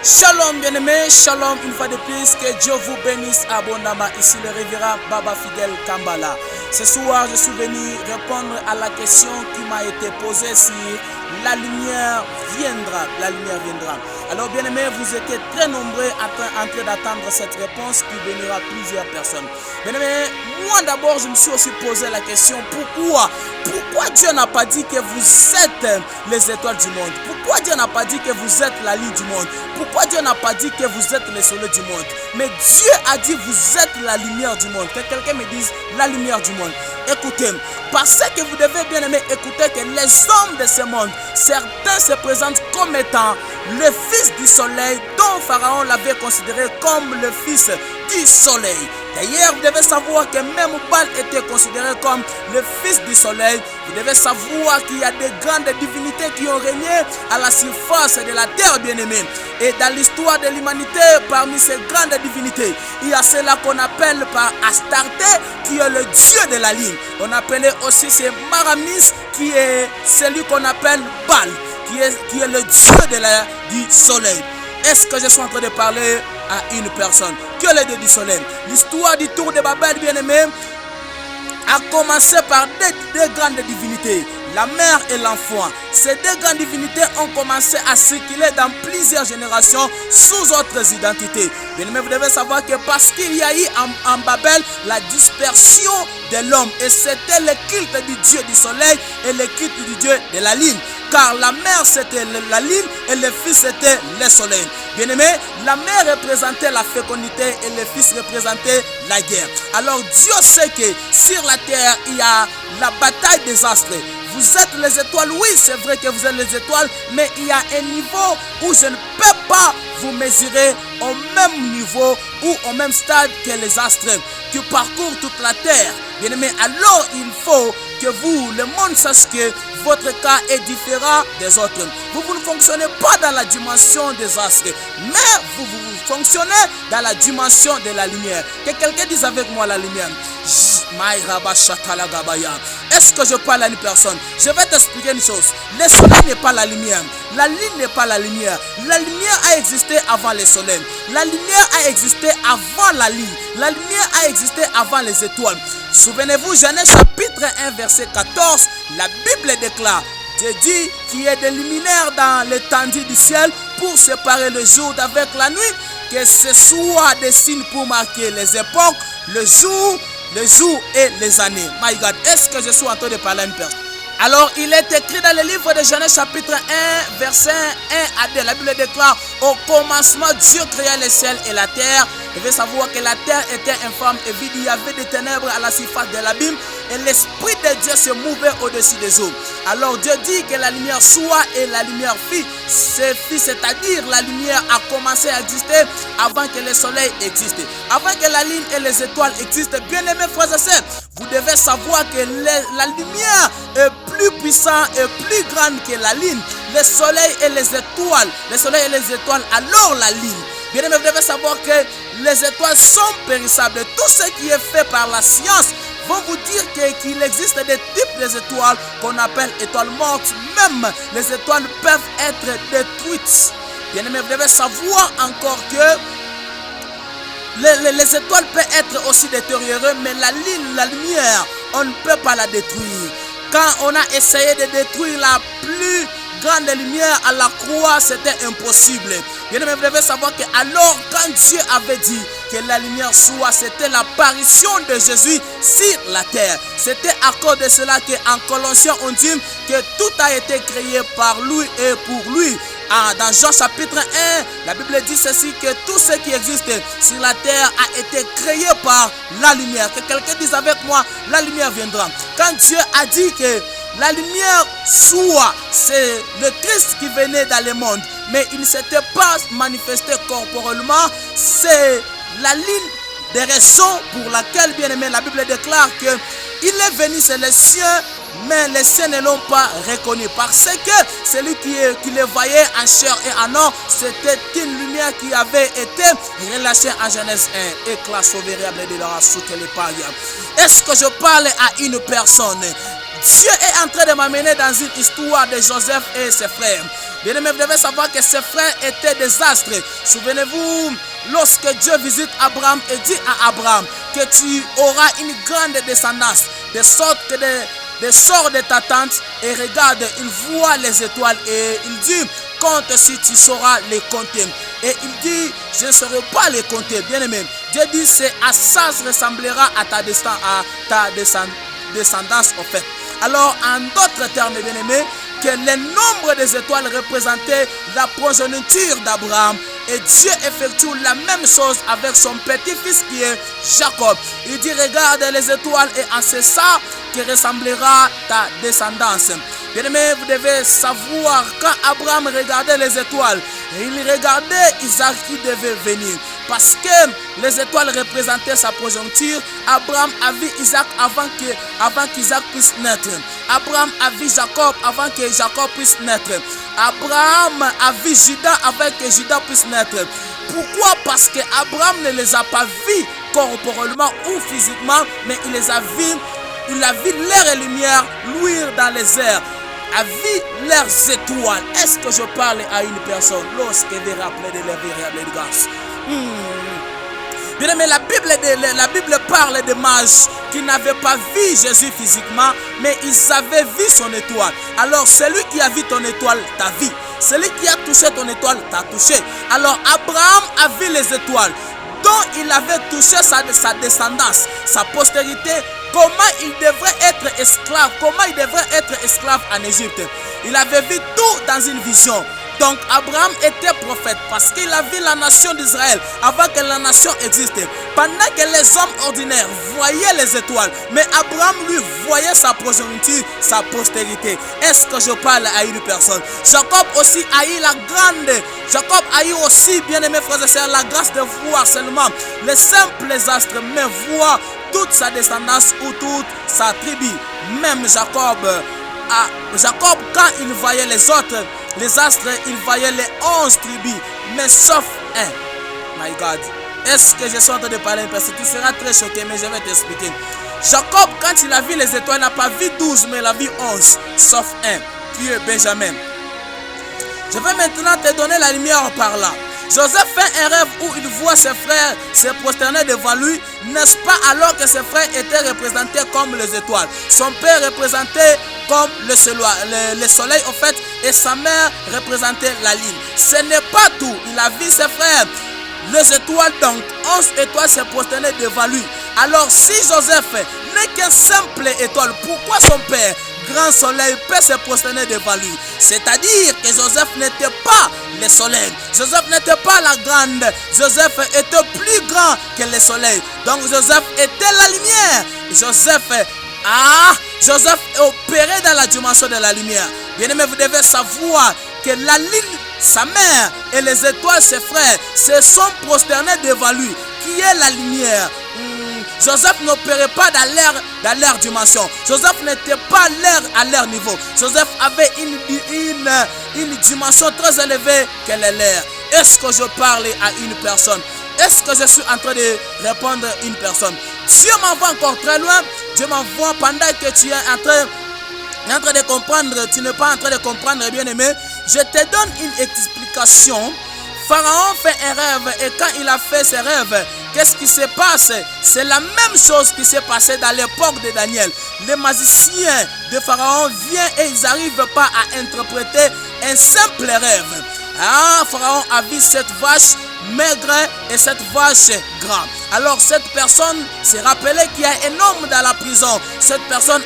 Shalom bien-aimés, shalom une fois de plus, que Dieu vous bénisse abondamment. Ici le révérend Baba Fidèle Kambala. Ce soir, je suis venu répondre à la question qui m'a été posée sur la lumière viendra. La lumière viendra. Alors bien-aimés, vous étiez très nombreux en train d'attendre cette réponse qui bénira plusieurs personnes. Bien-aimés, moi d'abord, je me suis aussi posé la question, pourquoi Dieu n'a pas dit que vous êtes les étoiles du monde? Pourquoi Dieu n'a pas dit que vous êtes la lumière du monde? Pourquoi Dieu n'a pas dit que vous êtes le soleil du monde? Mais Dieu a dit vous êtes la lumière du monde. Que quelqu'un me dise la lumière du monde. Écoutez, parce que vous devez bien aimer écouter que les hommes de ce monde, certains se présentent comme étant le fils du soleil, dont Pharaon l'avait considéré comme le fils du soleil. D'ailleurs, vous devez savoir que même Baal était considéré comme le fils du soleil. Vous devez savoir qu'il y a des grandes divinités qui ont régné à la surface de la terre, bien-aimée. Et dans l'histoire de l'humanité, parmi ces grandes divinités, il y a celle qu'on appelle par Astarté, qui est le dieu de la ligne. On appelait aussi c'est Maramis, qui est celui qu'on appelle Baal, qui est le dieu du soleil. Est-ce que je suis en train de parler à une personne? Que le dieu du soleil. L'histoire du tour de Babel, bien-aimé, a commencé par deux grandes divinités, la mère et l'enfant. Ces deux grandes divinités ont commencé à circuler dans plusieurs générations sous autres identités. Bien-aimé, vous devez savoir que parce qu'il y a eu en Babel la dispersion de l'homme, et c'était le culte du dieu du soleil et le culte du dieu de la lune. Car la mère c'était la lune et le fils c'était le soleil. Bien-aimé, la mère représentait la fécondité et le fils représentait la guerre. Alors Dieu sait que sur la terre il y a la bataille des astres. Vous êtes les étoiles, oui c'est vrai que vous êtes les étoiles, mais il y a un niveau où je ne peux pas vous mesurer au même niveau ou au même stade que les astres qui parcourent toute la terre. Bien-aimé, alors il faut que vous, le monde, sache que votre cas est différent des autres. Vous ne fonctionnez pas dans la dimension des astres, mais vous fonctionnez dans la dimension de la lumière. Que quelqu'un dise avec moi la lumière. Est-ce que je parle à une personne? Je vais t'expliquer une chose. Le soleil n'est pas la lumière. La lune n'est pas la lumière. La lumière a existé avant le soleil. La lumière a existé avant la lune. La lumière a existé avant les étoiles. Souvenez-vous, Genèse chapitre 1 verset 14, la Bible déclare, Dieu dit qu'il y a des luminaires dans l'étendue du ciel pour séparer le jour d'avec la nuit, que ce soit des signes pour marquer les époques, le jour et les années. My God, est-ce que je suis en train de parler à une personne? Alors, il est écrit dans le livre de Genèse chapitre 1, verset 1 à 2. La Bible déclare, au commencement, Dieu créa le ciel et la terre. Vous devez savoir que la terre était informe et vide. Il y avait des ténèbres à la surface de l'abîme et l'Esprit de Dieu se mouvait au-dessus des eaux. Alors, Dieu dit que la lumière soit et la lumière fit. C'est-à-dire la lumière a commencé à exister avant que le soleil existe. Avant que la lune et les étoiles existent. Bien-aimés frères et sœurs, vous devez savoir que la lumière est plus puissante et plus grande que la lune. Le soleil et les étoiles, alors la lune. Bien-aimés, vous devez savoir que les étoiles sont périssables. Tout ce qui est fait par la science vont vous dire qu'il existe des types d'étoiles qu'on appelle étoiles mortes. Même les étoiles peuvent être détruites. Bien-aimés, vous devez savoir encore que les étoiles peuvent être aussi détériorées, mais la lumière, on ne peut pas la détruire. Quand on a essayé de détruire la plus grande lumière à la croix, c'était impossible. Bien aimé, vous devez savoir que alors quand Dieu avait dit que la lumière soit, c'était l'apparition de Jésus sur la terre. C'était à cause de cela qu'en Colossiens on dit que tout a été créé par lui et pour lui. Dans Jean chapitre 1, la Bible dit ceci, que tout ce qui existe sur la terre a été créé par la lumière. Que quelqu'un dise avec moi, la lumière viendra. Quand Dieu a dit que la lumière soit, c'est le Christ qui venait dans le monde, mais il ne s'était pas manifesté corporellement. C'est la ligne des raisons pour laquelle, bien aimé, la Bible déclare que il est venu sur les cieux, mais les siens ne l'ont pas reconnu, parce que celui qui le voyait en chair et en or, c'était une lumière qui avait été relâchée en Genèse 1. Éclat sauvériable de leur assoute les païens. Est-ce que je parle à une personne? Dieu est en train de m'amener dans une histoire de Joseph et ses frères. Bien-aimés, vous devez savoir que ses frères étaient des astres. Souvenez-vous, lorsque Dieu visite Abraham et dit à Abraham que tu auras une grande descendance, de sorte que des sorts de ta tente, et regarde, il voit les étoiles et il dit, compte si tu sauras les compter. Et il dit, je ne saurais pas les compter. Bien-aimé, Dieu dit, c'est à ça ressemblera à ta descendance en fait. Alors, en d'autres termes, bien-aimés, que le nombre des étoiles représentait la progéniture d'Abraham. Et Dieu effectue la même chose avec son petit-fils qui est Jacob. Il dit, regarde les étoiles et en c'est ça que ressemblera ta descendance. Bien-aimés, vous devez savoir, quand Abraham regardait les étoiles, il regardait Isaac qui devait venir. Parce que les étoiles représentaient sa progéniture, Abraham a vu Isaac avant qu'Isaac puisse naître. Abraham a vu Jacob avant que Jacob puisse naître. Abraham a vu Judas avant que Judas puisse naître. Pourquoi? Parce que Abraham ne les a pas vus corporellement ou physiquement, mais il les a vus. Il a vu l'air et lumière luire dans les airs, a vu leurs étoiles. Est-ce que je parle à une personne lorsqu'elle est rappelée de la vérité de grâce? Bien aimé, la Bible parle des mages qui n'avaient pas vu Jésus physiquement, mais ils avaient vu son étoile. Alors celui qui a vu ton étoile t'a vu. Celui qui a touché ton étoile t'a touché. Alors Abraham a vu les étoiles dont il avait touché sa descendance, sa postérité. Comment il devrait être esclave, comment il devrait être esclave en Égypte. Il avait vu tout dans une vision. Donc Abraham était prophète parce qu'il a vu la nation d'Israël avant que la nation existe. Pendant que les hommes ordinaires voyaient les étoiles, mais Abraham lui voyait sa progéniture, sa postérité. Est-ce que je parle à une personne? Jacob aussi a eu Jacob a eu aussi, bien aimé frères et sœurs, la grâce de voir seulement les simples astres, mais voir toute sa descendance ou toute sa tribu. Même Jacob, quand il voyait les autres, les astres, il voyait les 11 tribus, mais sauf un. My God. Est-ce que je suis en train de parler parce que tu seras très choqué, mais je vais t'expliquer. Jacob, quand il a vu les étoiles, n'a pas vu 12, mais il a vu 11, sauf un, qui est Benjamin. Je vais maintenant te donner la lumière par là. Joseph fait un rêve où il voit ses frères se prosterner devant lui, n'est-ce pas, alors que ses frères étaient représentés comme les étoiles. Son père représentait comme le soleil en fait, et sa mère représentait la lune. Ce n'est pas tout, il a vu ses frères, les étoiles, donc 11 étoiles se prosternaient devant lui. Alors si Joseph n'est qu'un simple étoile, pourquoi son père, grand soleil, peut se prosterner devant lui? C'est-à-dire que Joseph n'était pas le soleil. Joseph n'était pas la grande. Joseph était plus grand que le soleil. Donc Joseph était la lumière. Joseph opérait dans la dimension de la lumière. Bien aimé, vous devez savoir que la lune, sa mère, et les étoiles, ses frères, se sont prosternés devant lui, qui est la lumière. Joseph n'opérait pas dans leur dimension. Joseph n'était pas à leur niveau. Joseph avait une dimension très élevée que les leurs. Est-ce que je parle à une personne? Est-ce que je suis en train de répondre à une personne? Dieu m'envoie encore très loin. Dieu m'envoie pendant que tu es en train de comprendre. Tu n'es pas en train de comprendre, bien aimé. Je te donne une explication. Pharaon fait un rêve et quand il a fait ses rêves, qu'est-ce qui se passe? C'est la même chose qui s'est passé dans l'époque de Daniel. Les magiciens de Pharaon viennent et ils n'arrivent pas à interpréter un simple rêve. Pharaon a vu cette vache maigre et cette vache grande. Alors cette personne s'est rappelée qu'il y a un homme dans la prison. Cette personne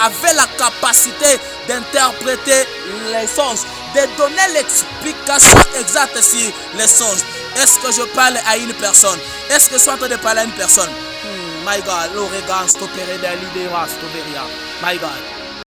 avait la capacité d'interpréter les songes, de donner l'explication exacte sur les songes. Est-ce que je parle à une personne? Est-ce que je suis en train de parler à une personne? My God, my God.